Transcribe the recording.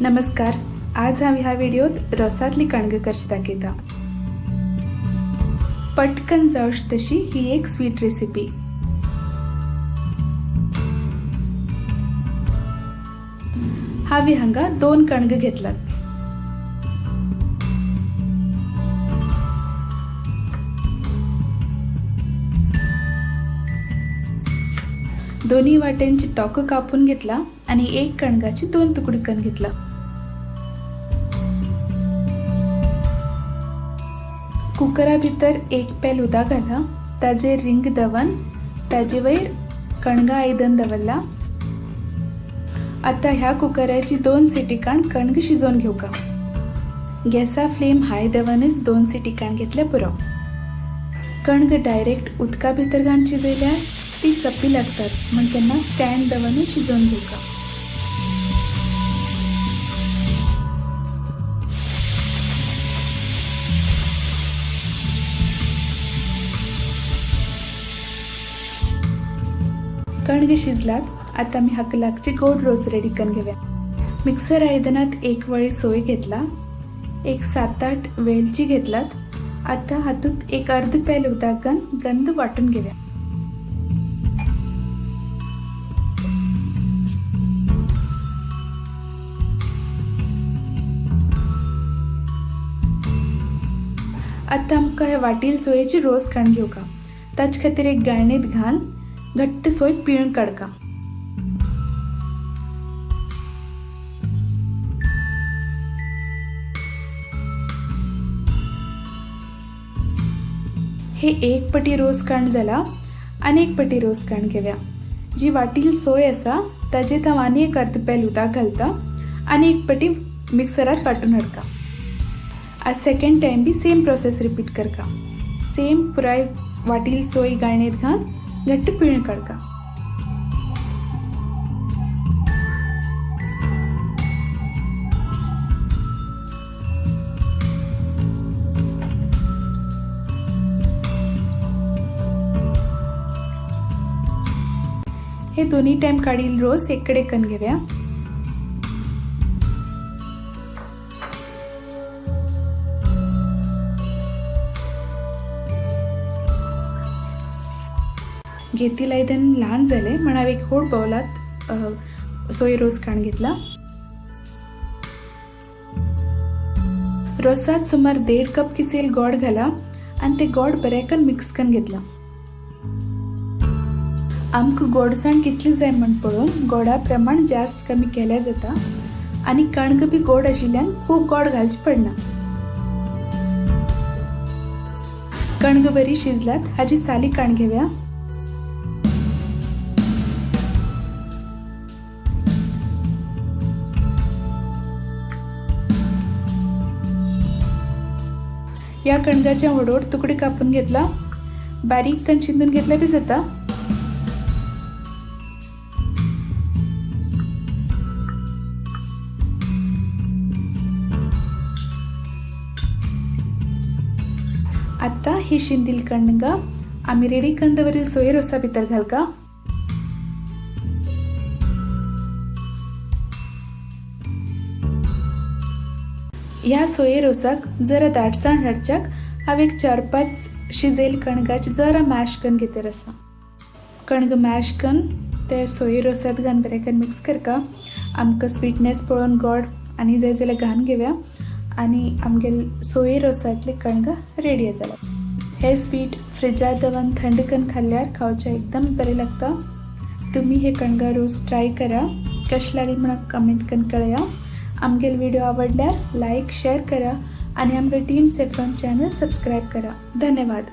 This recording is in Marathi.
नमस्कार. आज हांव ह्या व्हिडिओत रोसातली कणगां कशी दाखयता. पटकन जावंच तशी ही एक स्वीट रेसिपी. हांवें हांगा 2 कणगां घेतल्यात. दोन्ही वाटेंची तोको कापून घेतला आणि एक कणगाची 2 तुकडे करून घेतला. कुकरा भितर 1 पेल उदक घाला. ताजेर रिंग दवन ताजे वयर कणगां आयदन दवरला. आता ह्या कुकराची 2 सिटी काण कणगां शिजोवन घेवका. गॅसा फ्लेम हाय दवनच 2 सिटी काण घेतल्या पुरो. कणगां डायरेक्ट उदका भितर घालून शिजयल्यार ती चप्पी लागतात, म्हण तेन्ना स्टँड दवरून शिजोवन घेवका. कणगां शिजलात. आता मी हाका लागची गोड रोस रेडी करून घेऊया. मिक्सर आयदनात 1 वळी सोय घेतला. 7-8 वेलची घेतलात. आता हातूंत 1 अर्द पेल उदक घालून गंध वाटून घेऊया. आता आमकां ह्या वाटील सोयेची रोस काडून घेवका. ताचे खातीर एक गाळणीत घाल घट्ट सोय पिळून काडका. हे एक पटी रोस काडून जाला. आनी एक पटी रोस काडून घेवया. जी वाटील सोय आसा ताजेत हांव आनी 1 अर्द पेल उदक घालता आनी 1 पटी मिक्सरात वाटून हाडका. आज सेकंड टाइम भी सेम प्रोसेस रिपीट करका. सेम पुराय वाटील सोय गाळणीत घाल घट्ट पिळून काडका. हे दोन्ही टाइम काढील रोस एककडे करून घेऊया. घेतील आयदन ल्हान जाले म्हण हांवें एक व्हड बावलात सोय रोस काडून घेतला. रोसात सुमार 1.5 कप किसेल गोड घाला आणि ते गोड बरें मिक्स करून घेतला. आमकां गोडसाण कितली जाय म्हण पळोवन गोडा प्रमाण जास्त कमी केल्या जाता आणि कणगां बी गोड आशिल्ल्यान खूब गोड घालची पडना. कणगां बरी शिजलात. हाजी साली काडून घेवया. या कणगाच्या वडोड तुकडे कापून घेतला. बारीक कण शिंदून घेतला बी जाता. आता ही शिंदील कणगां आम्ही रेडी करून दवरील सोय रोसा भितर घालका. ह्या सोये रोसाक जरा दाटसाण हाडच्याक हांव एक 4-5 शिजेल कणगाची जरा मॅश करून घेतले आसा. कणगां मॅश करून ते सोये रोसात घालून बरें करून मिक्स करका. आमकां स्वीटनेस पळोवन गोड आनी जाय जाल्यार घालून घेवया. आनी आमगेल सोये रोसातले कणगां रेडी जाला. हे स्वीट फ्रिजात दवरून थंड करून खाल्ल्यार खावचें एकदम बरें लागता. तुम्ही हे कणगां रोस ट्राय करा. कशें लागले म्हणून कमेंट करून कळया. आमगेल व्हिडिओ आवडल्यार लाईक शेअर करा आणि आमगे टीम सेफ्रॉन चॅनल सबस्क्राईब करा. धन्यवाद.